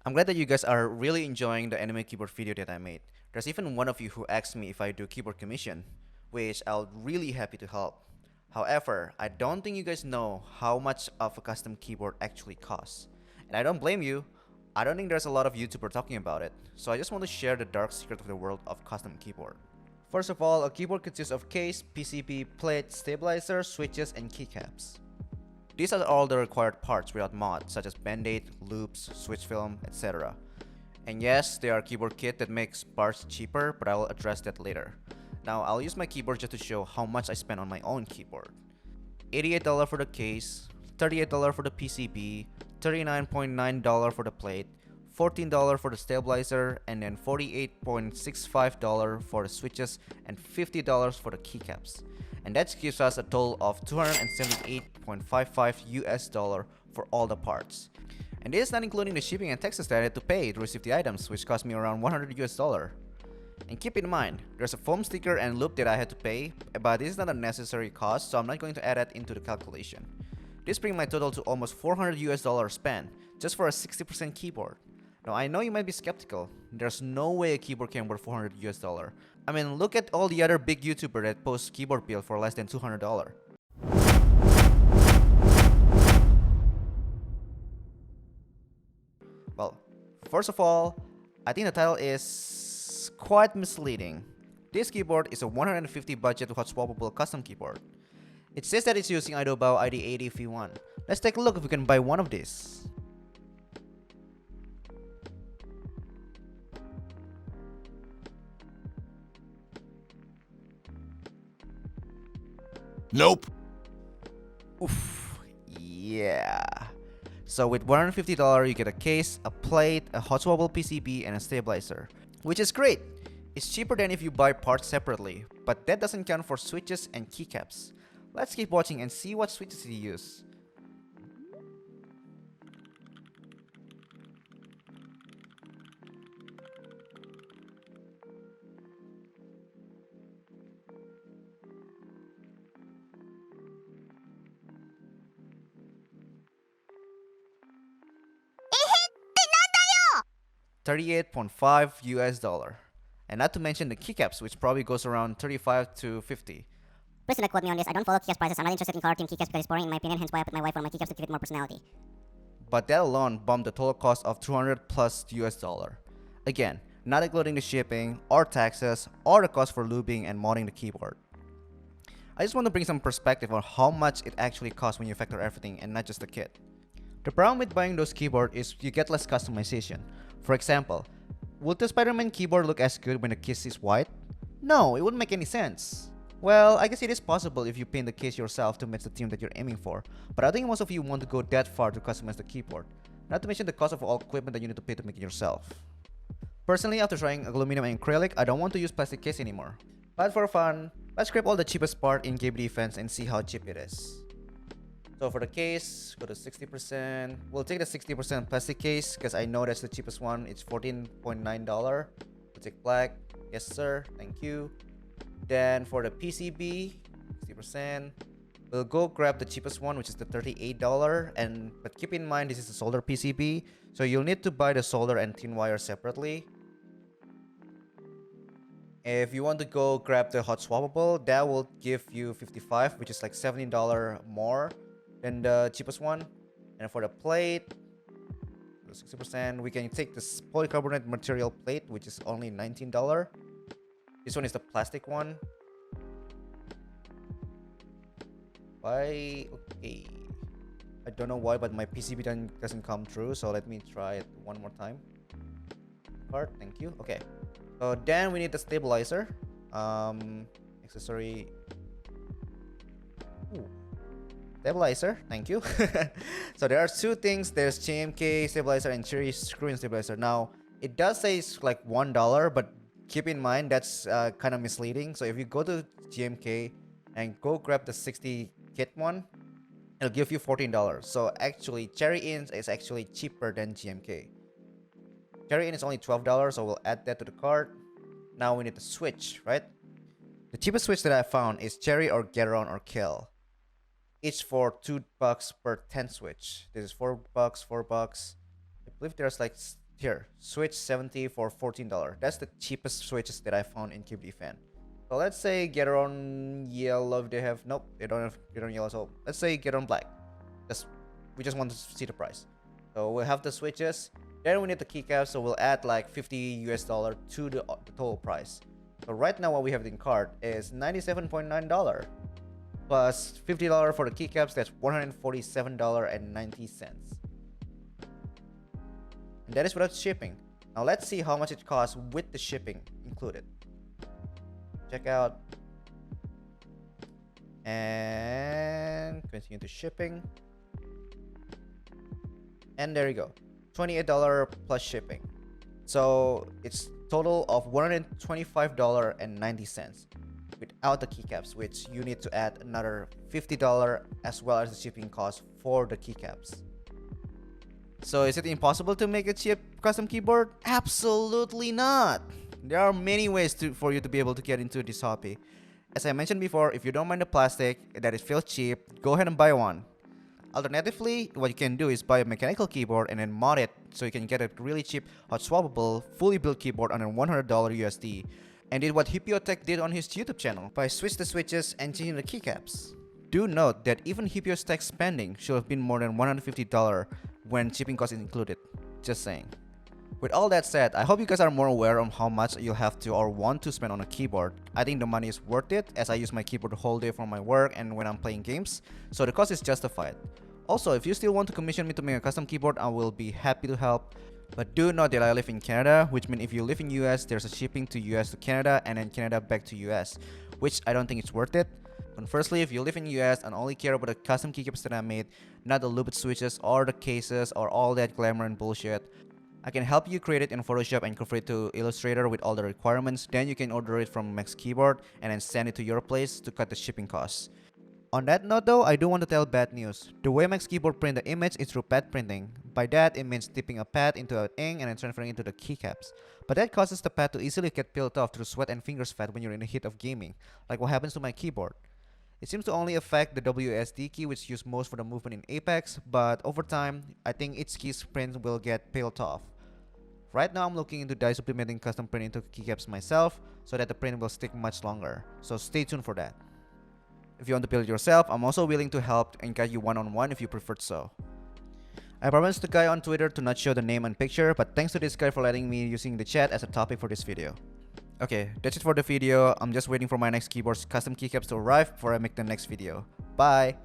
I'm glad that you guys are really enjoying the anime keyboard video that I made. There's even one of you who asked me if I do keyboard commission, which I'll really happy to help. However, I don't think you guys know how much of a custom keyboard actually costs. And I don't blame you. I don't think there's a lot of YouTubers talking about it, so I just want to share the dark secret of the world of custom keyboard. First of all, a keyboard consists of case, PCB, plate, stabilizer, switches, and keycaps. These are all the required parts without mods such as band-aid, loops, switch film, etc. And yes, there are keyboard kit that makes parts cheaper, but I will address that later. Now I'll use my keyboard just to show how much I spent on my own keyboard. $88 for the case, $38 for the PCB, $39.9 for the plate, $14 for the stabilizer, and then $48.65 for the switches and $50 for the keycaps. And that gives us a total of $278.55 US dollar for all the parts. And this is not including the shipping and taxes that I had to pay to receive the items, which cost me around 100 US dollar. And keep in mind, there's a foam sticker and loop that I had to pay, but this is not a necessary cost, so I'm not going to add that into the calculation. This brings my total to almost 400 US dollars spent just for a 60% keyboard. Now I know you might be skeptical. There's no way a keyboard can worth 400 US dollar. I mean, look at all the other big YouTubers that post keyboard build for less than $200. Well, first of all, I think the title is quite misleading. This keyboard is a 150 budget hot swappable custom keyboard. It says that it's using Idobao ID80 V1. Let's take a look if we can buy one of these. Nope. Oof, yeah. So with $150 you get a case, a plate, a hot swappable PCB, and a stabilizer, which is great. It's cheaper than if you buy parts separately, but that doesn't count for switches and keycaps. Let's keep watching and see what switches you use. $38.5 US dollar. And not to mention the keycaps, which probably goes around 35 to 50. Please do not quote me on this. I don't follow keycaps prices. I'm not interested in color team keycaps because it's boring in my opinion. Hence why I put my wife on my keycaps to give it more personality. But that alone bumped the total cost of 200 plus US dollar. Again, not including the shipping, or taxes, or the cost for lubing and modding the keyboard. I just want to bring some perspective on how much it actually costs when you factor everything and not just the kit. The problem with buying those keyboards is you get less customization. For example, would the Spider-Man keyboard look as good when the case is white? No, it wouldn't make any sense. Well, I guess it is possible if you paint the case yourself to match the theme that you're aiming for, but I think most of you want to go that far to customize the keyboard, not to mention the cost of all equipment that you need to pay to make it yourself. Personally, after trying aluminum and acrylic, I don't want to use plastic case anymore. But for fun, let's scrape all the cheapest part in KB Defense and see how cheap it is. So for the case, go to 60%. We'll take the 60% plastic case because I know that's the cheapest one. It's $14.9. We'll take black. Yes, sir. Thank you. Then for the PCB, 60%. We'll go grab the cheapest one, which is the $38. But keep in mind, this is a solder PCB, so you'll need to buy the solder and thin wire separately. If you want to go grab the hot swappable, that will give you $55, which is like $17 more than the cheapest one. And for the plate, 60%, we can take this polycarbonate material plate, which is only $19. This one is the plastic one. Why? Okay. I don't know why, but my PCB doesn't come through, so let me try it one more time. Part, thank you. Okay. So then we need the stabilizer. Accessory. Ooh. Stabilizer, thank you. So there are two things. There's JMK stabilizer and Cherry screw-in stabilizer. Now it does say it's like $1, but keep in mind that's kind of misleading. So if you go to GMK and go grab the 60 kit one, it'll give you $14. So actually, Cherry In is actually cheaper than GMK. Cherry In is only $12, so we'll add that to the cart. Now we need the switch, right? The cheapest switch that I found is Cherry or Gateron or Kill. Each for $2 per 10 switch. This is $4, $4. I believe there's like Here, Switch 70 for $14. That's the cheapest switches that I found in Keep Defend. So let's say get on yellow if they have. Nope, they don't have get on yellow. So let's say get on black. We just want to see the price. So we'll have the switches. Then we need the keycaps. So we'll add like $50 to the total price. So right now what we have in cart is $97.9 plus $50 for the keycaps. That's $147.90. And that is without shipping. Now let's see how much it costs with the shipping included. Check out and continue to shipping, and there you go, $28 plus shipping. So it's total of $125.90 without the keycaps, which you need to add another $50 as well as the shipping cost for the keycaps. So is it impossible to make a cheap custom keyboard? Absolutely not. There are many ways for you to be able to get into this hobby. As I mentioned before, if you don't mind the plastic, that it feels cheap, go ahead and buy one. Alternatively, what you can do is buy a mechanical keyboard and then mod it so you can get a really cheap, hot swappable, fully built keyboard under $100 USD. And did what HippioTech did on his YouTube channel by switch the switches and changing the keycaps. Do note that even Hippio's tech spending should have been more than $150 when shipping cost is included. Just saying. With all that said, I hope you guys are more aware of how much you'll have to or want to spend on a keyboard. I think the money is worth it as I use my keyboard the whole day for my work and when I'm playing games, so the cost is justified. Also, if you still want to commission me to make a custom keyboard, I will be happy to help. But do note that I live in Canada, which means if you live in US, there's a shipping to US to Canada and then Canada back to US, which I don't think it's worth it. Conversely, if you live in US and only care about the custom keycaps that I made, not the looped switches or the cases or all that glamour and bullshit, I can help you create it in Photoshop and convert it to Illustrator with all the requirements. Then you can order it from Max Keyboard and then send it to your place to cut the shipping costs. On that note though, I do want to tell bad news. The way Max Keyboard print the image is through pad printing. By that, it means dipping a pad into an ink and then transferring it to the keycaps. But that causes the pad to easily get peeled off through sweat and fingers fat when you're in the heat of gaming, like what happens to my keyboard. It seems to only affect the WSD key, which is used most for the movement in Apex, but over time, I think each key's print will get peeled off. Right now, I'm looking into dye supplementing custom print into keycaps myself so that the print will stick much longer, so stay tuned for that. If you want to build it yourself, I'm also willing to help and guide you one-on-one if you prefer so. I promised the guy on Twitter to not show the name and picture, but thanks to this guy for letting me using the chat as a topic for this video. Okay, that's it for the video. I'm just waiting for my next keyboard's custom keycaps to arrive before I make the next video. Bye!